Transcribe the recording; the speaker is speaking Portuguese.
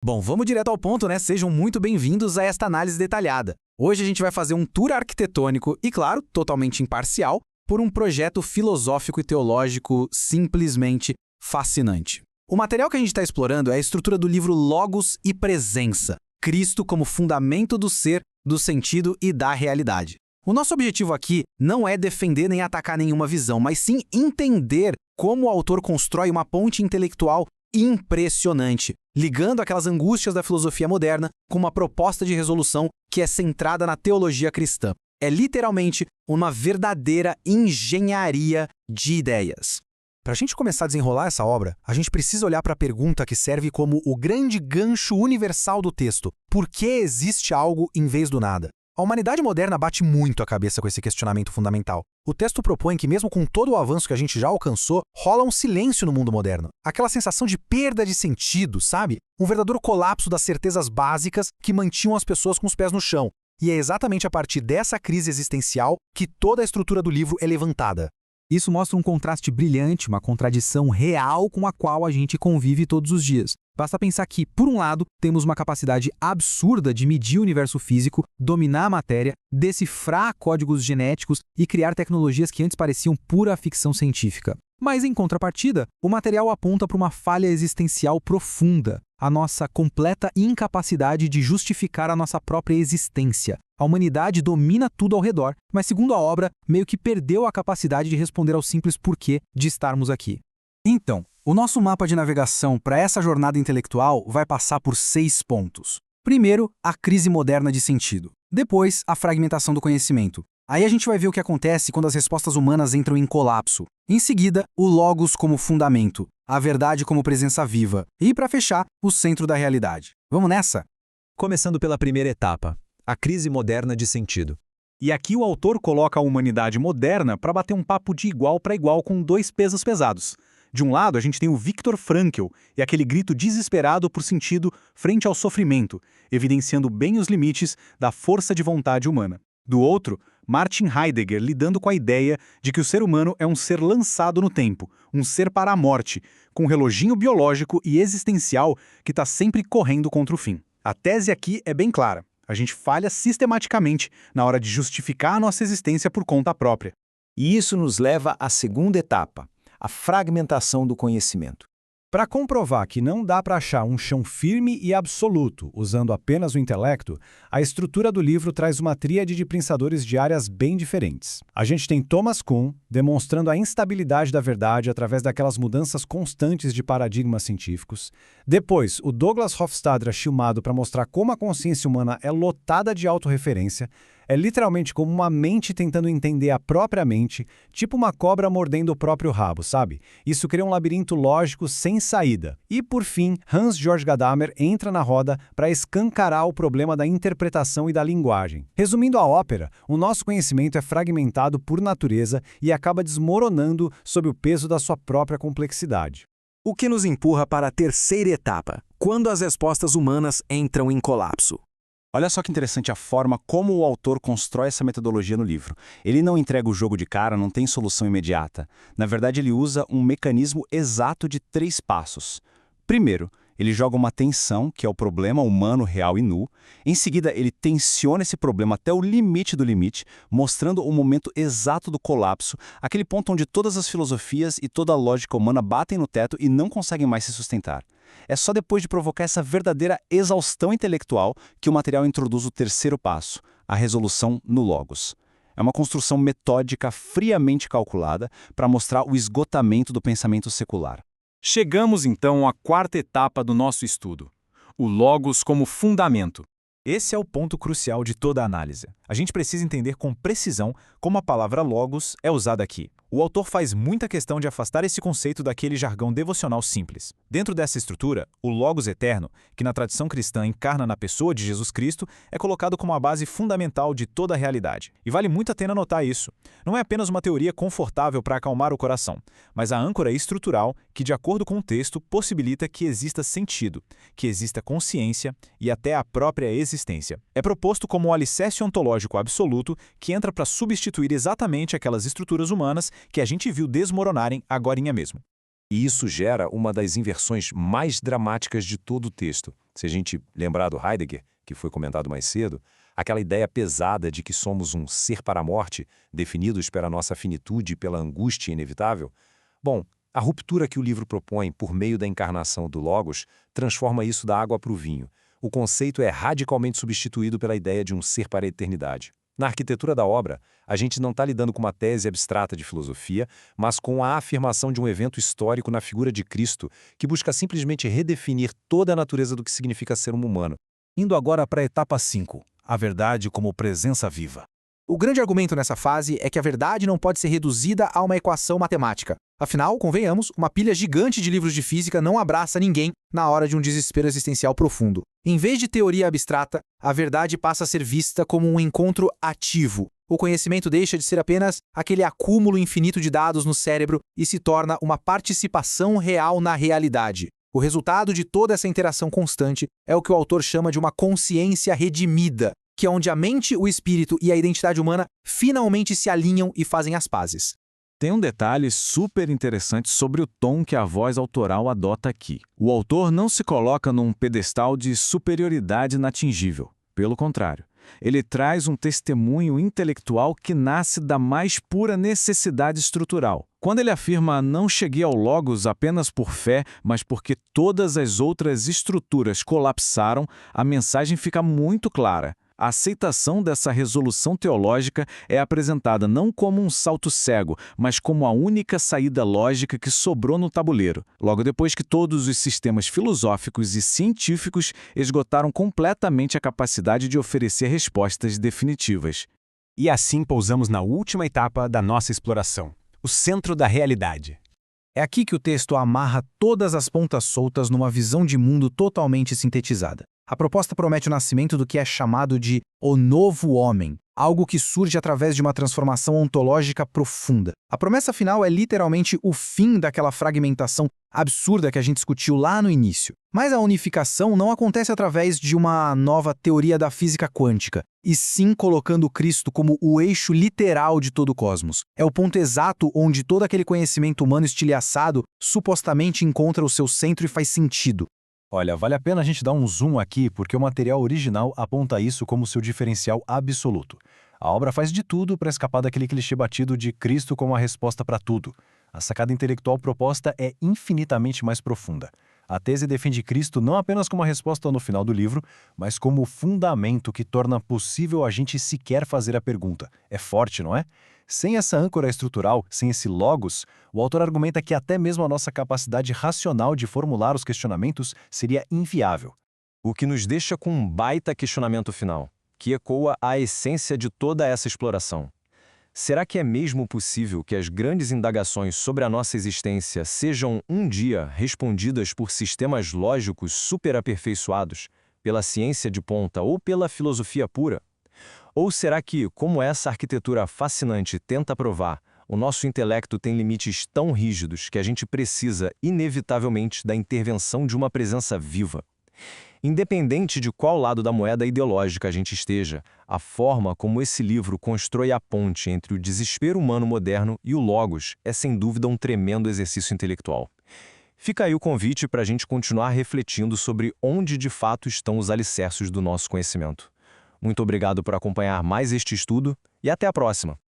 Bom, vamos direto ao ponto, né? Sejam muito bem-vindos a esta análise detalhada. Hoje a gente vai fazer um tour arquitetônico e, claro, totalmente imparcial, por um projeto filosófico e teológico simplesmente fascinante. O material que a gente está explorando é a estrutura do livro Logos e Presença, Cristo como fundamento do ser, do sentido e da realidade. O nosso objetivo aqui não é defender nem atacar nenhuma visão, mas sim entender como o autor constrói uma ponte intelectual impressionante, ligando aquelas angústias da filosofia moderna com uma proposta de resolução que é centrada na teologia cristã. É literalmente uma verdadeira engenharia de ideias. Para a gente começar a desenrolar essa obra, a gente precisa olhar para a pergunta que serve como o grande gancho universal do texto: por que existe algo em vez do nada? A humanidade moderna bate muito a cabeça com esse questionamento fundamental. O texto propõe que, mesmo com todo o avanço que a gente já alcançou, rola um silêncio no mundo moderno. Aquela sensação de perda de sentido, sabe? Um verdadeiro colapso das certezas básicas que mantinham as pessoas com os pés no chão. E é exatamente a partir dessa crise existencial que toda a estrutura do livro é levantada. Isso mostra um contraste brilhante, uma contradição real com a qual a gente convive todos os dias. Basta pensar que, por um lado, temos uma capacidade absurda de medir o universo físico, dominar a matéria, decifrar códigos genéticos e criar tecnologias que antes pareciam pura ficção científica. Mas, em contrapartida, o material aponta para uma falha existencial profunda, a nossa completa incapacidade de justificar a nossa própria existência. A humanidade domina tudo ao redor, mas, segundo a obra, meio que perdeu a capacidade de responder ao simples porquê de estarmos aqui. Então, o nosso mapa de navegação para essa jornada intelectual vai passar por 6 pontos. Primeiro, a crise moderna de sentido. Depois, a fragmentação do conhecimento. Aí a gente vai ver o que acontece quando as respostas humanas entram em colapso. Em seguida, o Logos como fundamento, a verdade como presença viva. E, para fechar, o centro da realidade. Vamos nessa? Começando pela primeira etapa, a crise moderna de sentido. E aqui o autor coloca a humanidade moderna para bater um papo de igual para igual com 2 pesos pesados. De um lado, a gente tem o Viktor Frankl e aquele grito desesperado por sentido frente ao sofrimento, evidenciando bem os limites da força de vontade humana. Do outro, Martin Heidegger lidando com a ideia de que o ser humano é um ser lançado no tempo, um ser para a morte, com um reloginho biológico e existencial que está sempre correndo contra o fim. A tese aqui é bem clara. A gente falha sistematicamente na hora de justificar a nossa existência por conta própria. E isso nos leva à segunda etapa, a fragmentação do conhecimento. Para comprovar que não dá para achar um chão firme e absoluto usando apenas o intelecto, a estrutura do livro traz uma tríade de pensadores de áreas bem diferentes. A gente tem Thomas Kuhn, demonstrando a instabilidade da verdade através daquelas mudanças constantes de paradigmas científicos. Depois, o Douglas Hofstadter filmado para mostrar como a consciência humana é lotada de autorreferência. É literalmente como uma mente tentando entender a própria mente, tipo uma cobra mordendo o próprio rabo, sabe? Isso cria um labirinto lógico sem saída. E, por fim, Hans-Georg Gadamer entra na roda para escancarar o problema da interpretação e da linguagem. Resumindo a ópera, o nosso conhecimento é fragmentado por natureza e acaba desmoronando sob o peso da sua própria complexidade. O que nos empurra para a terceira etapa, quando as respostas humanas entram em colapso. Olha só que interessante a forma como o autor constrói essa metodologia no livro. Ele não entrega o jogo de cara, não tem solução imediata. Na verdade, ele usa um mecanismo exato de 3 passos. Primeiro, ele joga uma tensão, que é o problema humano real e nu. Em seguida, ele tensiona esse problema até o limite do limite, mostrando o momento exato do colapso, aquele ponto onde todas as filosofias e toda a lógica humana batem no teto e não conseguem mais se sustentar. É só depois de provocar essa verdadeira exaustão intelectual que o material introduz o terceiro passo, a resolução no Logos. É uma construção metódica friamente calculada para mostrar o esgotamento do pensamento secular. Chegamos então à quarta etapa do nosso estudo, o Logos como fundamento. Esse é o ponto crucial de toda a análise. A gente precisa entender com precisão como a palavra logos é usada aqui. O autor faz muita questão de afastar esse conceito daquele jargão devocional simples. Dentro dessa estrutura, o Logos eterno, que na tradição cristã encarna na pessoa de Jesus Cristo, é colocado como a base fundamental de toda a realidade. E vale muito a pena notar isso. Não é apenas uma teoria confortável para acalmar o coração, mas a âncora estrutural que, de acordo com o texto, possibilita que exista sentido, que exista consciência e até a própria existência. É proposto como um alicerce ontológico absoluto que entra para substituir exatamente aquelas estruturas humanas que a gente viu desmoronarem agorinha mesmo. E isso gera uma das inversões mais dramáticas de todo o texto. Se a gente lembrar do Heidegger, que foi comentado mais cedo, aquela ideia pesada de que somos um ser para a morte, definidos pela nossa finitude e pela angústia inevitável, bom, a ruptura que o livro propõe por meio da encarnação do Logos transforma isso da água para o vinho. O conceito é radicalmente substituído pela ideia de um ser para a eternidade. Na arquitetura da obra, a gente não está lidando com uma tese abstrata de filosofia, mas com a afirmação de um evento histórico na figura de Cristo, que busca simplesmente redefinir toda a natureza do que significa ser um humano. Indo agora para a etapa 5, a verdade como presença viva. O grande argumento nessa fase é que a verdade não pode ser reduzida a uma equação matemática. Afinal, convenhamos, uma pilha gigante de livros de física não abraça ninguém na hora de um desespero existencial profundo. Em vez de teoria abstrata, a verdade passa a ser vista como um encontro ativo. O conhecimento deixa de ser apenas aquele acúmulo infinito de dados no cérebro e se torna uma participação real na realidade. O resultado de toda essa interação constante é o que o autor chama de uma consciência redimida, que é onde a mente, o espírito e a identidade humana finalmente se alinham e fazem as pazes. Tem um detalhe super interessante sobre o tom que a voz autoral adota aqui. O autor não se coloca num pedestal de superioridade inatingível. Pelo contrário, ele traz um testemunho intelectual que nasce da mais pura necessidade estrutural. Quando ele afirma "não cheguei ao Logos apenas por fé, mas porque todas as outras estruturas colapsaram", a mensagem fica muito clara. A aceitação dessa resolução teológica é apresentada não como um salto cego, mas como a única saída lógica que sobrou no tabuleiro, logo depois que todos os sistemas filosóficos e científicos esgotaram completamente a capacidade de oferecer respostas definitivas. E assim pousamos na última etapa da nossa exploração, o centro da realidade. É aqui que o texto amarra todas as pontas soltas numa visão de mundo totalmente sintetizada. A proposta promete o nascimento do que é chamado de o novo homem, algo que surge através de uma transformação ontológica profunda. A promessa final é literalmente o fim daquela fragmentação absurda que a gente discutiu lá no início. Mas a unificação não acontece através de uma nova teoria da física quântica, e sim colocando Cristo como o eixo literal de todo o cosmos. É o ponto exato onde todo aquele conhecimento humano estilhaçado supostamente encontra o seu centro e faz sentido. Olha, vale a pena a gente dar um zoom aqui, porque o material original aponta isso como seu diferencial absoluto. A obra faz de tudo para escapar daquele clichê batido de Cristo como a resposta para tudo. A sacada intelectual proposta é infinitamente mais profunda. A tese defende Cristo não apenas como a resposta no final do livro, mas como o fundamento que torna possível a gente sequer fazer a pergunta. É forte, não é? Sem essa âncora estrutural, sem esse logos, o autor argumenta que até mesmo a nossa capacidade racional de formular os questionamentos seria inviável. O que nos deixa com um baita questionamento final, que ecoa a essência de toda essa exploração. Será que é mesmo possível que as grandes indagações sobre a nossa existência sejam um dia respondidas por sistemas lógicos superaperfeiçoados, pela ciência de ponta ou pela filosofia pura? Ou será que, como essa arquitetura fascinante tenta provar, o nosso intelecto tem limites tão rígidos que a gente precisa, inevitavelmente, da intervenção de uma presença viva? Independente de qual lado da moeda ideológica a gente esteja, a forma como esse livro constrói a ponte entre o desespero humano moderno e o Logos é sem dúvida um tremendo exercício intelectual. Fica aí o convite para a gente continuar refletindo sobre onde de fato estão os alicerces do nosso conhecimento. Muito obrigado por acompanhar mais este estudo e até a próxima!